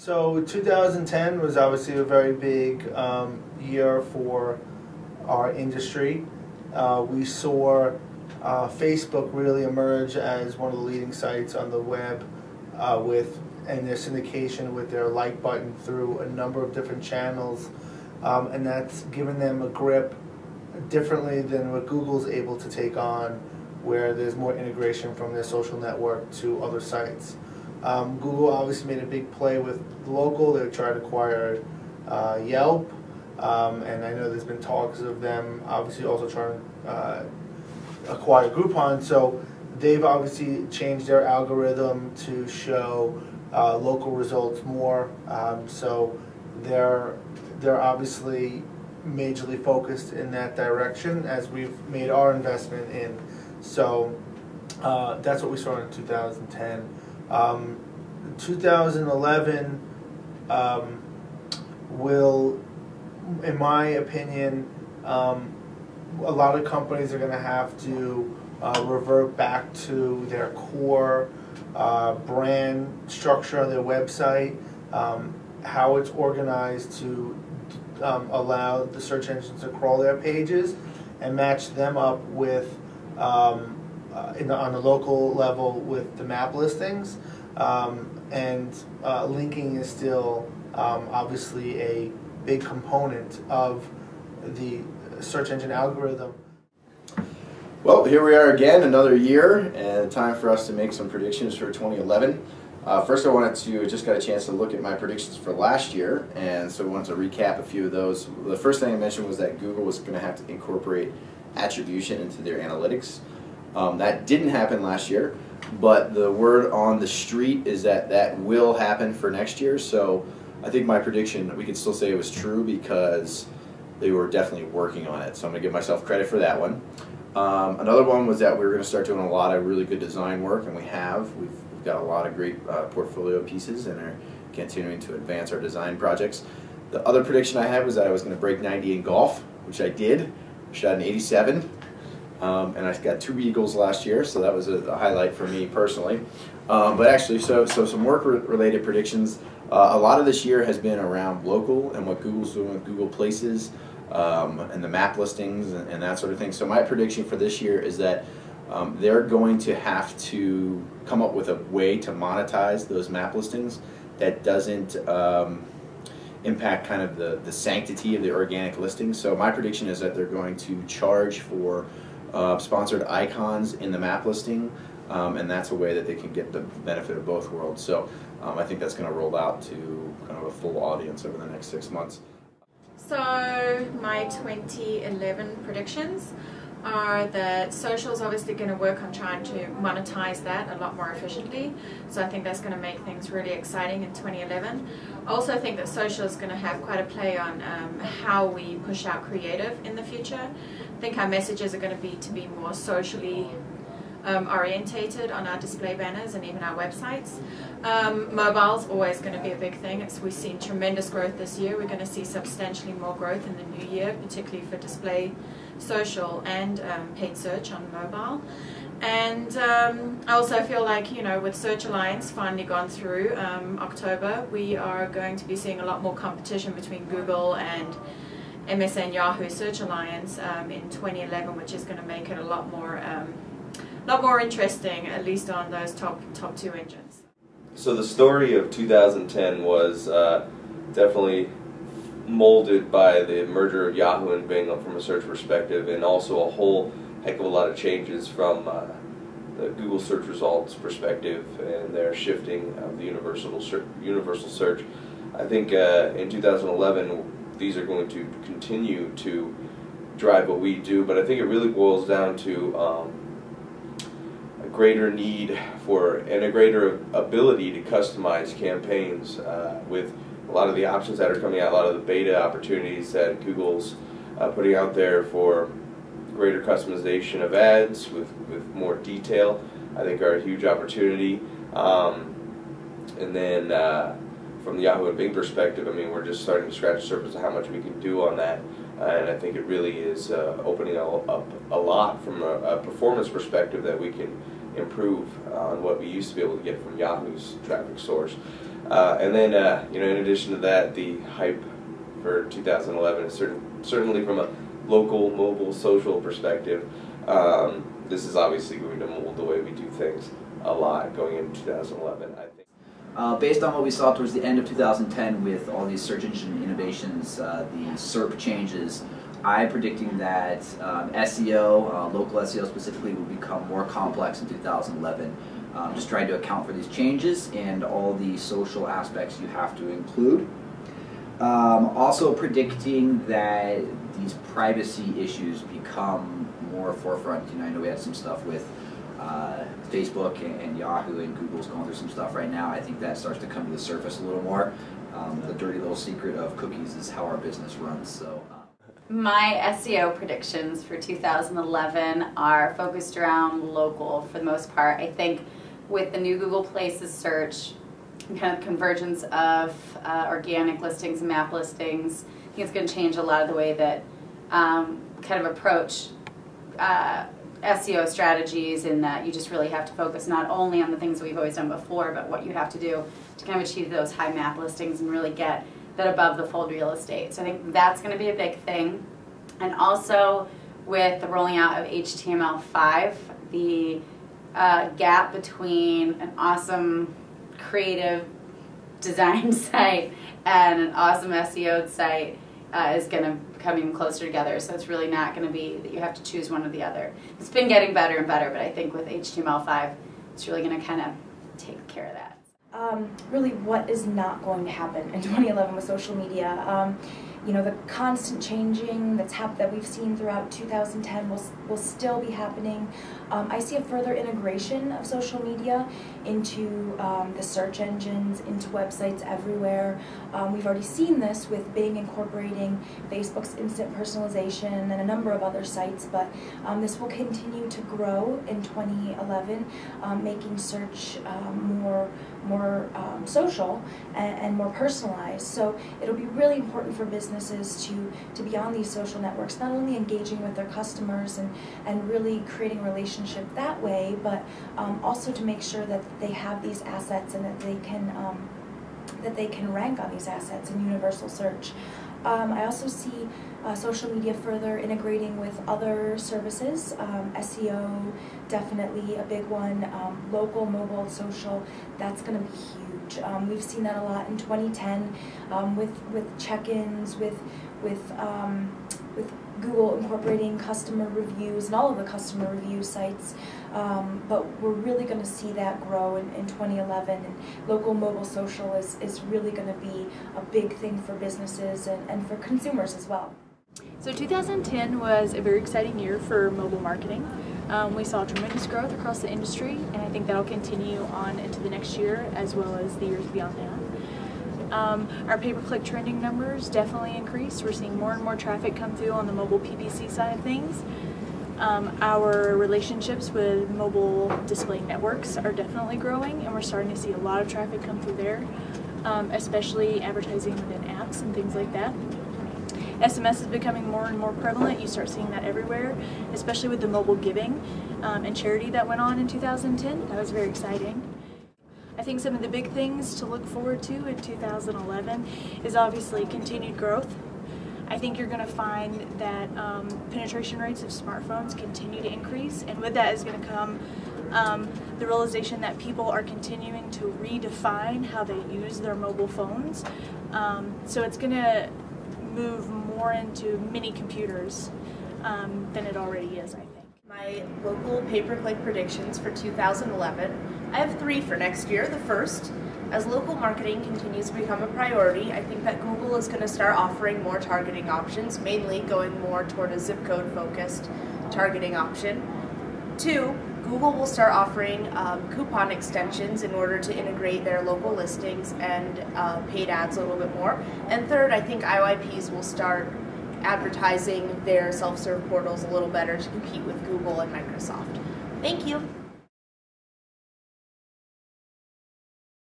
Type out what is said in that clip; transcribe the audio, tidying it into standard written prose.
So 2010 was obviously a very big year for our industry. We saw Facebook really emerge as one of the leading sites on the web and their syndication with their like button through a number of different channels, and that's given them a grip differently than what Google's able to take on, where there's more integration from their social network to other sites. Google obviously made a big play with local. They tried to acquire Yelp, and I know there's been talks of them obviously also trying to acquire Groupon. So they've obviously changed their algorithm to show local results more. So they're obviously majorly focused in that direction, as we've made our investment in. So that's what we saw in 2010. 2011 will, in my opinion, a lot of companies are going to have to revert back to their core brand structure on their website, how it's organized to allow the search engines to crawl their pages and match them up with on the local level with the map listings, and linking is still obviously a big component of the search engine algorithm. Well, here we are again, another year, and time for us to make some predictions for 2011. First, I wanted to just got a chance to look at my predictions for last year, and so I wanted to recap a few of those. The first thing I mentioned was that Google was going to have to incorporate attribution into their analytics. That didn't happen last year, but the word on the street is that that will happen for next year. So I think my prediction, we could still say it was true because they were definitely working on it. So I'm going to give myself credit for that one. Another one was that we were going to start doing a lot of really good design work, and we have. We've got a lot of great portfolio pieces and are continuing to advance our design projects. The other prediction I had was that I was going to break 90 in golf, which I did. Shot an 87. And I got 2 eagles last year, so that was a highlight for me personally. But actually, so some work-related predictions. A lot of this year has been around local and what Google's doing with Google Places and the map listings and that sort of thing. So my prediction for this year is that they're going to have to come up with a way to monetize those map listings that doesn't impact kind of the sanctity of the organic listings. So my prediction is that they're going to charge for sponsored icons in the map listing, and that's a way that they can get the benefit of both worlds. So I think that's going to roll out to kind of a full audience over the next 6 months. So my 2011 predictions are that social's obviously going to work on trying to monetize that a lot more efficiently. So I think that's going to make things really exciting in 2011. I also think that social is going to have quite a play on how we push out creative in the future. I think our messages are going to be more socially orientated on our display banners and even our websites. Mobile's always going to be a big thing. We've seen tremendous growth this year. We're going to see substantially more growth in the new year, particularly for display, social, and paid search on mobile. And I also feel like, you know, with Search Alliance finally gone through October, we are going to be seeing a lot more competition between Google and MSN Yahoo Search Alliance in 2011, which is going to make it a lot more interesting, at least on those top 2 engines. So the story of 2010 was definitely molded by the merger of Yahoo and Bing from a search perspective, and also a whole heck of a lot of changes from the Google search results perspective and their shifting of the universal search. I think in 2011 these are going to continue to drive what we do, but I think it really boils down to a greater need for and a greater ability to customize campaigns with a lot of the options that are coming out, a lot of the beta opportunities that Google's putting out there for greater customization of ads with more detail, I think are a huge opportunity. And then from the Yahoo and Bing perspective, I mean, we're just starting to scratch the surface of how much we can do on that. And I think it really is opening up a lot from a performance perspective that we can improve on what we used to be able to get from Yahoo's traffic source. And then, you know, in addition to that, the hype for 2011 is certainly from a local, mobile, social perspective. This is obviously going to mold the way we do things a lot going into 2011, I think. Based on what we saw towards the end of 2010 with all these search engine innovations, the SERP changes, I'm predicting that SEO, local SEO specifically, will become more complex in 2011. Just trying to account for these changes and all the social aspects you have to include. Also predicting that these privacy issues become more forefront. You know, I know we had some stuff with Facebook and Yahoo and Google's going through some stuff right now. I think that starts to come to the surface a little more. The dirty little secret of cookies is how our business runs. So. My SEO predictions for 2011 are focused around local for the most part. I think with the new Google Places search, kind of convergence of organic listings and map listings, I think it's going to change a lot of the way that kind of approach SEO strategies, in that you just really have to focus not only on the things that we've always done before, but what you have to do to kind of achieve those high map listings and really get that above the fold real estate. So I think that's going to be a big thing. And also with the rolling out of HTML5, the gap between an awesome creative design site and an awesome SEO site is going to come even closer together. So it's really not going to be that you have to choose one or the other. It's been getting better and better, but I think with HTML5, it's really going to kind of take care of that. Really, what is not going to happen in 2011 with social media? You know, the constant changing that we've seen throughout 2010 will still be happening. I see a further integration of social media into the search engines, into websites everywhere. We've already seen this with Bing incorporating Facebook's instant personalization and a number of other sites, but this will continue to grow in 2011, making search more social and more personalized. So it'll be really important for businesses to be on these social networks, not only engaging with their customers and really creating a relationship that way, but also to make sure that they have these assets and that they can rank on these assets in universal search. I also see social media further integrating with other services. SEO, definitely a big one. Local, mobile, social, that's going to be huge. We've seen that a lot in 2010 with check-ins, with Google incorporating customer reviews and all of the customer review sites. But we're really going to see that grow in 2011, and local, mobile, social is really going to be a big thing for businesses and for consumers as well. So 2010 was a very exciting year for mobile marketing. We saw tremendous growth across the industry, and I think that'll continue on into the next year as well as the years beyond that. Our pay-per-click trending numbers definitely increased. We're seeing more and more traffic come through on the mobile PPC side of things. Our relationships with mobile display networks are definitely growing, and we're starting to see a lot of traffic come through there, especially advertising within apps and things like that. SMS is becoming more and more prevalent. You start seeing that everywhere, especially with the mobile giving and charity that went on in 2010. That was very exciting. I think some of the big things to look forward to in 2011 is obviously continued growth. I think you're going to find that penetration rates of smartphones continue to increase, and with that is going to come the realization that people are continuing to redefine how they use their mobile phones. So it's going to move more into mini computers than it already is, I think. My local pay-per-click predictions for 2011. I have 3 for next year. The first, as local marketing continues to become a priority, I think that Google is going to start offering more targeting options, mainly going more toward a zip code focused targeting option. 2, Google will start offering coupon extensions in order to integrate their local listings and paid ads a little bit more. And 3rd, I think IYPs will start advertising their self-serve portals a little better to compete with Google and Microsoft. Thank you.